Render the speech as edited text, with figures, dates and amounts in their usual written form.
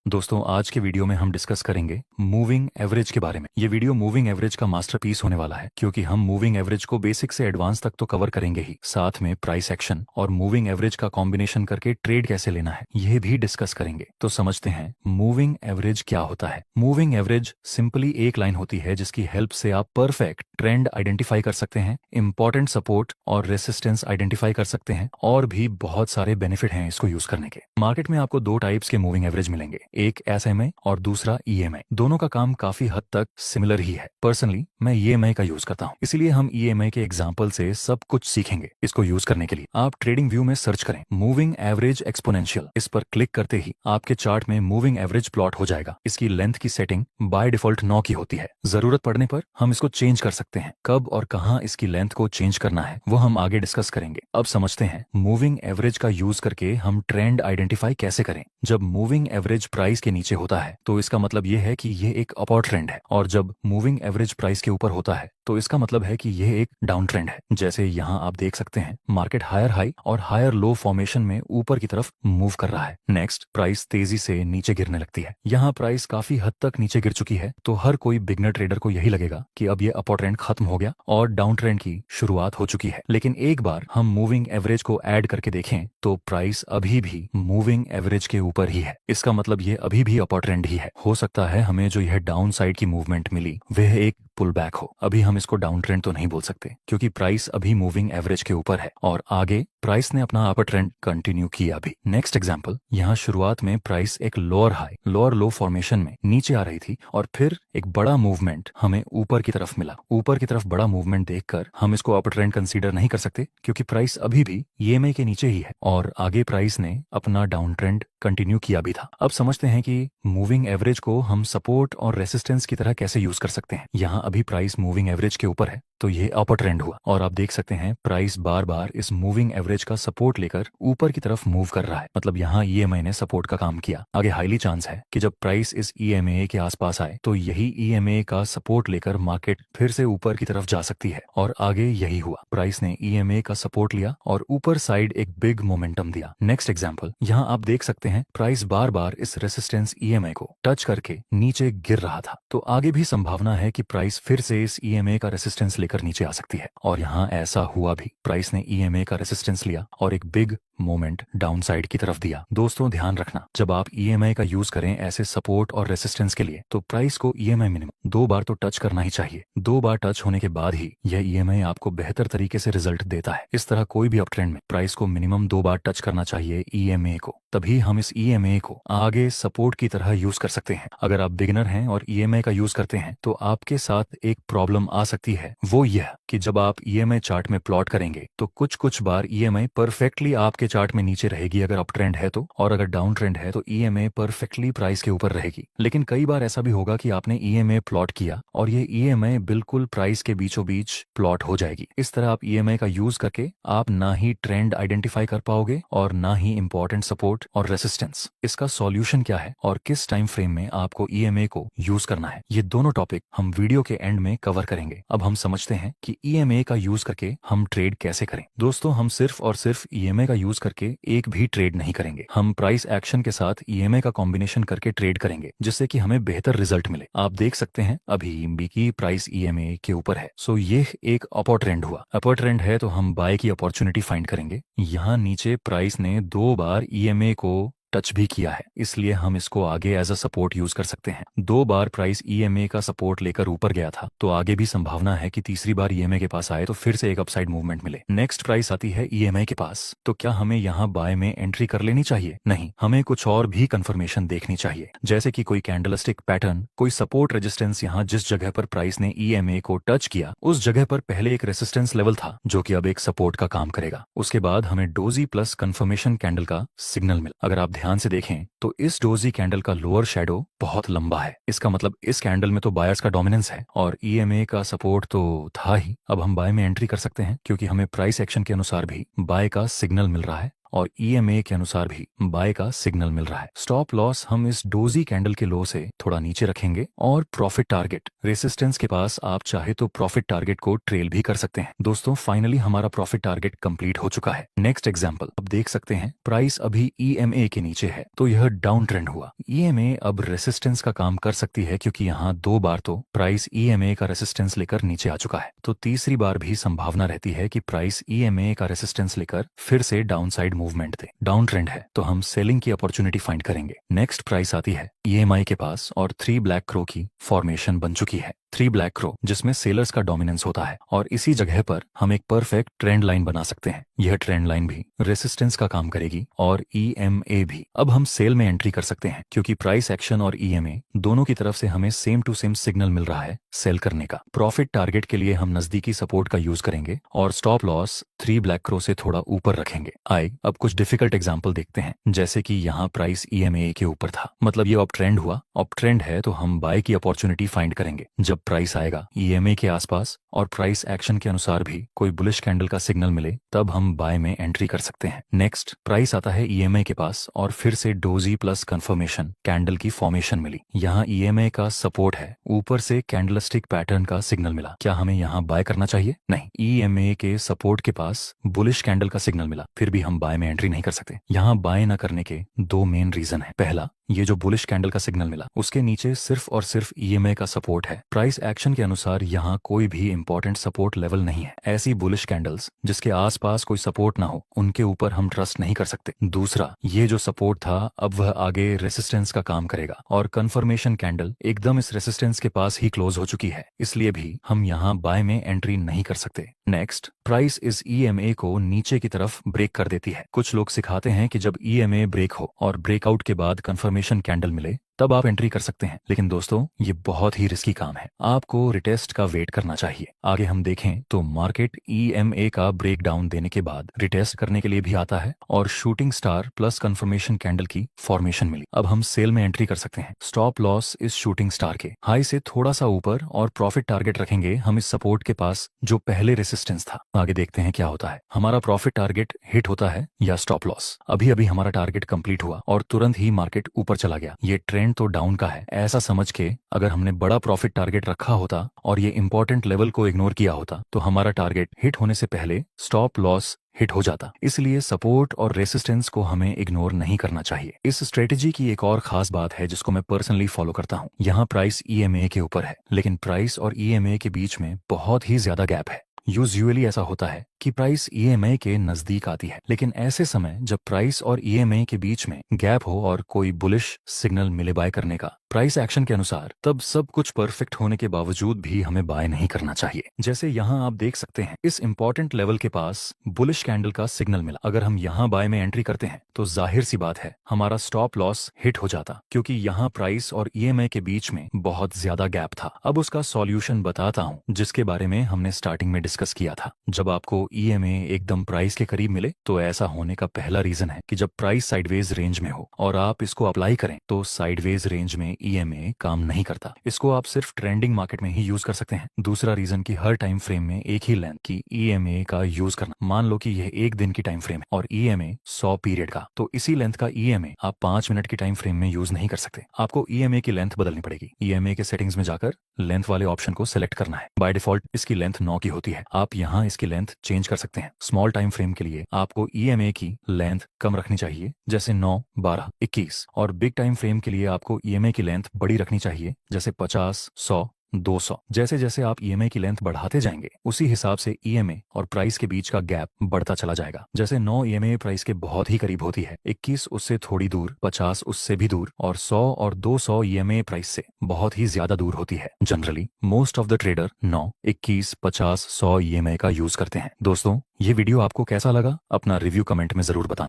दोस्तों आज के वीडियो में हम डिस्कस करेंगे मूविंग एवरेज के बारे में। ये वीडियो मूविंग एवरेज का मास्टरपीस होने वाला है क्योंकि हम मूविंग एवरेज को बेसिक से एडवांस तक तो कवर करेंगे ही, साथ में प्राइस एक्शन और मूविंग एवरेज का कॉम्बिनेशन करके ट्रेड कैसे लेना है यह भी डिस्कस करेंगे। तो समझते हैं मूविंग एवरेज क्या होता है। मूविंग एवरेज सिंपली एक लाइन होती है जिसकी हेल्प से आप परफेक्ट ट्रेंड आइडेंटिफाई कर सकते हैं, इंपॉर्टेंट सपोर्ट और रेसिस्टेंस आइडेंटिफाई कर सकते हैं, और भी बहुत सारे बेनिफिट हैं इसको यूज करने के। मार्केट में आपको दो टाइप्स के मूविंग एवरेज मिलेंगे, एक एसएमए और दूसरा ईएमआई। दोनों का काम काफी हद तक सिमिलर ही है। पर्सनली मैं ईएमआई का यूज करता हूँ, इसीलिए हम ईएमआई के एग्जांपल से सब कुछ सीखेंगे। इसको यूज करने के लिए आप ट्रेडिंग व्यू में सर्च करें मूविंग एवरेज एक्सपोनेंशियल। इस पर क्लिक करते ही आपके चार्ट में मूविंग एवरेज प्लॉट हो जाएगा। इसकी लेंथ की सेटिंग बाय डिफॉल्ट 9 की होती है। जरूरत पड़ने पर हम इसको चेंज कर सकते हैं। कब और कहां इसकी लेंथ को चेंज करना है वो हम आगे डिस्कस करेंगे। अब समझते हैं मूविंग एवरेज का यूज करके हम ट्रेंड आइडेंटिफाई कैसे करें। जब मूविंग एवरेज प्राइस के नीचे होता है तो इसका मतलब यह है कि यह एक अपवर्ड ट्रेंड है, और जब मूविंग एवरेज प्राइस के ऊपर होता है तो इसका मतलब है कि यह एक डाउन ट्रेंड है। जैसे यहाँ आप देख सकते हैं मार्केट हायर हाई और हायर लो फॉर्मेशन में ऊपर की तरफ मूव कर रहा है। नेक्स्ट प्राइस तेजी से नीचे गिरने लगती है। यहाँ प्राइस काफी हद तक नीचे गिर चुकी है, तो हर कोई बिगनर ट्रेडर को यही लगेगा कि अब ये अपवर्ड ट्रेंड खत्म हो गया और डाउन ट्रेंड की शुरुआत हो चुकी है। लेकिन एक बार हम मूविंग एवरेज को ऐड करके देखें तो प्राइस अभी भी मूविंग एवरेज के ऊपर ही है। इसका मतलब ये अभी भी अपवर्ड ट्रेंड ही है। हो सकता है हमें जो यह डाउन साइड की मूवमेंट मिली वह एक पुल बैक हो। अभी हम इसको डाउन ट्रेंड तो नहीं बोल सकते क्योंकि प्राइस अभी मूविंग एवरेज के ऊपर है और आगे प्राइस ने अपना अपर ट्रेंड कंटिन्यू किया भी। नेक्स्ट एग्जांपल, यहाँ शुरुआत में प्राइस एक लोअर हाई लोअर लो फॉर्मेशन में नीचे आ रही थी और फिर एक बड़ा मूवमेंट हमें ऊपर की तरफ मिला। ऊपर की तरफ बड़ा मूवमेंट देखकर हम इसको अपर ट्रेंड कंसीडर नहीं कर सकते क्योंकि प्राइस अभी भी ईएमआई के नीचे ही है और आगे प्राइस ने अपना डाउन ट्रेंड कंटिन्यू किया भी था। अब समझते हैं कि मूविंग एवरेज को हम सपोर्ट और रेसिस्टेंस की तरह कैसे यूज कर सकते हैं। यहाँ अभी प्राइस मूविंग एवरेज के ऊपर है तो ये अपर ट्रेंड हुआ और आप देख सकते हैं प्राइस बार बार इस मूविंग एवरेज का सपोर्ट लेकर ऊपर की तरफ मूव कर रहा है। मतलब यहाँ ईएमआई ने सपोर्ट का काम किया। आगे हाईली चांस है कि जब प्राइस इस ईएमए के आसपास आए तो यही ईएमए का सपोर्ट लेकर मार्केट फिर से ऊपर की तरफ जा सकती है, और आगे यही हुआ। प्राइस ने ईएमए का सपोर्ट लिया और ऊपर साइड एक बिग मोमेंटम दिया। नेक्स्ट एग्जांपल, यहाँ आप देख सकते हैं प्राइस बार बार इस रेसिस्टेंस ईएमए को टच करके नीचे गिर रहा था, तो आगे भी संभावना है कि प्राइस फिर से इस ईएमए का रेसिस्टेंस लेकर नीचे आ सकती है। और यहाँ ऐसा हुआ भी, प्राइस ने ईएमए का रेसिस्टेंस लिया और एक बिग मोमेंट डाउन साइड की तरफ दिया। दोस्तों ध्यान रखना, जब आप ईएमआई का यूज करें ऐसे सपोर्ट और रेसिस्टेंस के लिए तो प्राइस को ईएमआई मिनिमम 2 बार तो टच करना ही चाहिए। 2 बार टच होने के बाद ही यह ईएमआई आपको बेहतर तरीके से रिजल्ट देता है। इस तरह कोई भी अप ट्रेंड में प्राइस को मिनिमम 2 बार टच करना चाहिए ईएमए को, तभी हम इस ईएमए को आगे सपोर्ट की तरह यूज कर सकते हैं। अगर आप बिगिनर हैं और ईएमआई का यूज करते हैं तो आपके साथ एक प्रॉब्लम आ सकती है, वो यह कि जब आप ईएमआई चार्ट में प्लॉट करेंगे तो कुछ बार ईएमआई परफेक्टली आपके चार्ट में नीचे रहेगी अगर अप ट्रेंड है तो, और अगर डाउन ट्रेंड है तो ईएमआई परफेक्टली प्राइस के ऊपर रहेगी। लेकिन कई बार ऐसा भी होगा कि आपने ईएमआई प्लॉट किया और ये ईएमआई बिल्कुल प्राइस के बीचों बीच प्लॉट हो जाएगी। इस तरह आप ईएमआई का यूज करके आप ना ही ट्रेंड आइडेंटिफाई कर पाओगे और ना ही इंपॉर्टेंट सपोर्ट और रेसिस्टेंस। इसका सॉल्यूशन क्या है और किस टाइम फ्रेम में आपको ईएमआई को यूज करना है, ये दोनों टॉपिक हम वीडियो के एंड में कवर करेंगे। अब हम समझते हैं कि ईएमआई का यूज करके हम ट्रेड कैसे करें। दोस्तों हम सिर्फ और सिर्फ ईएमआई का यूज करके एक भी ट्रेड नहीं करेंगे, हम प्राइस एक्शन के साथ ईएमआई का कॉम्बिनेशन करके ट्रेड करेंगे जिससे कि हमें बेहतर रिजल्ट मिले। आप देख सकते हैं अभी बी की प्राइस ईएमआई के ऊपर है, सो ये एक अपर ट्रेंड हुआ। अपर ट्रेंड है तो हम बाय की अपॉर्चुनिटी फाइंड करेंगे। यहाँ नीचे प्राइस ने 2 बार ईएमआई को टच भी किया है, इसलिए हम इसको आगे एज अ सपोर्ट यूज कर सकते हैं। 2 बार प्राइस ईएमए का सपोर्ट लेकर ऊपर गया था तो आगे भी संभावना है कि तीसरी बार ईएमए के पास आए तो फिर से एक अपसाइड मूवमेंट मिले। नेक्स्ट प्राइस आती है ईएमआई के पास, तो क्या हमें यहाँ बाय में एंट्री कर लेनी चाहिए? नहीं, हमें कुछ और भी कंफर्मेशन देखनी चाहिए, जैसे कि कोई कैंडलस्टिक पैटर्न, कोई सपोर्ट रेजिस्टेंस। यहाँ जिस जगह पर प्राइस ने ईएमए को टच किया उस जगह पर पहले एक रेजिस्टेंस लेवल था जो कि अब एक सपोर्ट का काम करेगा। उसके बाद हमें डोजी प्लस कंफर्मेशन कैंडल का सिग्नल मिला। अगर आप ध्यान से देखें तो इस डोजी कैंडल का लोअर शैडो बहुत लंबा है। इसका मतलब इस कैंडल में तो बायर्स का डोमिनेंस है और ईएमए का सपोर्ट तो था ही। अब हम बाय में एंट्री कर सकते हैं क्योंकि हमें प्राइस एक्शन के अनुसार भी बाय का सिग्नल मिल रहा है और ईएमए के अनुसार भी बाय का सिग्नल मिल रहा है। स्टॉप लॉस हम इस डोजी कैंडल के लो से थोड़ा नीचे रखेंगे और प्रॉफिट टारगेट रेसिस्टेंस के पास आप चाहे तो प्रॉफिट टारगेट को ट्रेल भी कर सकते हैं। दोस्तों फाइनली हमारा प्रॉफिट टारगेट कंप्लीट हो चुका है। नेक्स्ट एग्जांपल, अब देख सकते हैं प्राइस अभी ईएमए के नीचे है तो यह डाउन ट्रेंड हुआ। ईएमए अब रेसिस्टेंस का काम कर सकती है क्योंकि यहाँ 2 बार तो प्राइस ईएमए का रेसिस्टेंस लेकर नीचे आ चुका है, तो तीसरी बार भी संभावना रहती है कि प्राइस ईएमए का रेसिस्टेंस लेकर फिर से डाउन साइड मूवमेंट दे। डाउन ट्रेंड है तो हम सेलिंग की अपॉर्चुनिटी फाइंड करेंगे। नेक्स्ट प्राइस आती है ईएमआई के पास और 3 ब्लैक क्रो की फॉर्मेशन बन चुकी है। 3 ब्लैक क्रो जिसमें सेलर्स का डोमिनेंस होता है और इसी जगह पर हम एक परफेक्ट ट्रेंड लाइन बना सकते हैं। यह ट्रेंड लाइन भी रेसिस्टेंस का काम करेगी और ईएमए भी। अब हम सेल में एंट्री कर सकते हैं क्योंकि प्राइस एक्शन और ईएमए दोनों की तरफ से हमें सेम टू सेम सिग्नल मिल रहा है सेल करने का। प्रॉफिट टारगेट के लिए हम नजदीकी सपोर्ट का यूज करेंगे और स्टॉप लॉस 3 ब्लैक क्रो से थोड़ा ऊपर रखेंगे। आइए अब कुछ डिफिकल्ट एग्जांपल देखते हैं, जैसे कि यहाँ प्राइस ईएमए के ऊपर था, मतलब ये अप ट्रेंड हुआ। अप ट्रेंड है तो हम बाय की अपॉर्चुनिटी फाइंड करेंगे। जब प्राइस आएगा ईएमए के आसपास और प्राइस एक्शन के अनुसार भी कोई बुलिश कैंडल का सिग्नल मिले तब हम बाय में एंट्री कर सकते हैं। नेक्स्ट प्राइस आता है ईएमए के पास और फिर से डोजी प्लस कंफर्मेशन कैंडल की फॉर्मेशन मिली। यहाँ ईएमए का सपोर्ट है, ऊपर से कैंडलस्टिक पैटर्न का सिग्नल मिला। क्या हमें यहाँ बाय करना चाहिए? नहीं, ईएमए के सपोर्ट के पास बुलिश कैंडल का सिग्नल मिला, फिर भी हम बाय में एंट्री नहीं कर सकते। यहाँ बाय न करने के 2 मेन रीजन है। पहला, ये जो बुलिश कैंडल का सिग्नल मिला उसके नीचे सिर्फ और सिर्फ ईएमए का सपोर्ट है। प्राइस एक्शन के अनुसार यहाँ कोई भी इंपॉर्टेंट सपोर्ट लेवल नहीं है। ऐसी बुलिश कैंडल्स जिसके आसपास कोई सपोर्ट ना हो उनके ऊपर हम ट्रस्ट नहीं कर सकते। दूसरा, ये जो सपोर्ट था अब वह आगे रेसिस्टेंस का काम करेगा और कंफर्मेशन कैंडल एकदम इस रेसिस्टेंस के पास ही क्लोज हो चुकी है, इसलिए भी हम यहाँ बाय में एंट्री नहीं कर सकते। नेक्स्ट, प्राइस इस ईएमए को नीचे की तरफ ब्रेक कर देती है। कुछ लोग सिखाते हैं कि जब ईएमए ब्रेक हो और ब्रेकआउट के बाद कंफर्मेशन कैंडल मिले तब आप एंट्री कर सकते हैं, लेकिन दोस्तों ये बहुत ही रिस्की काम है। आपको रिटेस्ट का वेट करना चाहिए। आगे हम देखें तो मार्केट ईएमए का ब्रेक डाउन देने के बाद रिटेस्ट करने के लिए भी आता है और shooting star plus confirmation candle की फॉर्मेशन मिली। अब हम सेल में एंट्री कर सकते हैं। स्टॉप लॉस इस शूटिंग स्टार के हाई से थोड़ा सा ऊपर और प्रॉफिट टारगेट रखेंगे हम इस सपोर्ट के पास जो पहले रेसिस्टेंस था। आगे देखते हैं क्या होता है। हमारा प्रॉफिट टारगेट हिट होता है या स्टॉप लॉस। अभी अभी हमारा टारगेट कंप्लीट हुआ और तुरंत ही मार्केट ऊपर चला गया। ये ट्रेंड तो डाउन का है ऐसा समझ के अगर हमने बड़ा प्रॉफिट टारगेट रखा होता और ये इंपॉर्टेंट लेवल को इग्नोर किया होता तो हमारा टारगेट हिट होने से पहले स्टॉप लॉस हिट हो जाता। इसलिए सपोर्ट और रेसिस्टेंस को हमें इग्नोर नहीं करना चाहिए। इस स्ट्रेटेजी की एक और खास बात है जिसको मैं पर्सनली फॉलो करता हूँ। यहाँ प्राइस ईएमए के ऊपर है लेकिन प्राइस और ईएमए के बीच में बहुत ही ज्यादा गैप है। यूजुअली ऐसा होता है कि प्राइस ईएमए के नजदीक आती है, लेकिन ऐसे समय जब प्राइस और ईएमए के बीच में गैप हो और कोई बुलिश सिग्नल मिले बाय करने का प्राइस एक्शन के अनुसार, तब सब कुछ परफेक्ट होने के बावजूद भी हमें बाय नहीं करना चाहिए। जैसे यहाँ आप देख सकते हैं इस इंपॉर्टेंट लेवल के पास बुलिश कैंडल का सिग्नल मिला। अगर हम यहाँ बाय में एंट्री करते हैं तो जाहिर सी बात है हमारा स्टॉप लॉस हिट हो जाता क्योंकि यहाँ प्राइस और ईएमए के बीच में बहुत ज्यादा गैप था। अब उसका सॉल्यूशन बताता हूँ जिसके बारे में हमने स्टार्टिंग में डिस्कस किया था। जब आपको ईएमए एकदम प्राइस के करीब मिले तो ऐसा होने का पहला रीजन है कि जब प्राइस साइडवेज रेंज में हो और आप इसको अप्लाई करें तो साइडवेज रेंज में ईएमए काम नहीं करता। इसको आप सिर्फ ट्रेंडिंग मार्केट में ही यूज कर सकते हैं। दूसरा रीजन कि हर टाइम फ्रेम में एक ही लेंथ की ईएमए का यूज करना। मान लो कि यह 1 दिन की टाइम फ्रेम है और ईएमए 100 पीरियड का, तो इसी लेंथ का ईएमए आप 5 मिनट की टाइम फ्रेम में यूज नहीं कर सकते। आपको ईएमए की लेंथ बदलनी पड़ेगी। ईएमए के सेटिंग्स में जाकर लेंथ वाले ऑप्शन को सिलेक्ट करना है। बाय डिफॉल्ट इसकी लेंथ 9 की होती है। आप यहाँ इसकी लेंथ चेंज कर सकते हैं। स्मॉल टाइम फ्रेम के लिए आपको ईएमए की लेंथ कम रखनी चाहिए जैसे 9, 12, 21 और बिग टाइम फ्रेम के लिए आपको ईएमए की लेंथ बड़ी रखनी चाहिए जैसे 50, 100, 200। जैसे जैसे आप ईएमए की लेंथ बढ़ाते जाएंगे उसी हिसाब से ईएमए और प्राइस के बीच का गैप बढ़ता चला जाएगा। जैसे 9 ईएमए प्राइस के बहुत ही करीब होती है, 21 उससे थोड़ी दूर, 50 उससे भी दूर और 100 और 200 ईएमए प्राइस से बहुत ही ज्यादा दूर होती है। Generally most of the trader 9, 21, 50, 100 EMA का यूज करते हैं। दोस्तों ये वीडियो आपको कैसा लगा अपना रिव्यू कमेंट में जरूर बताएं।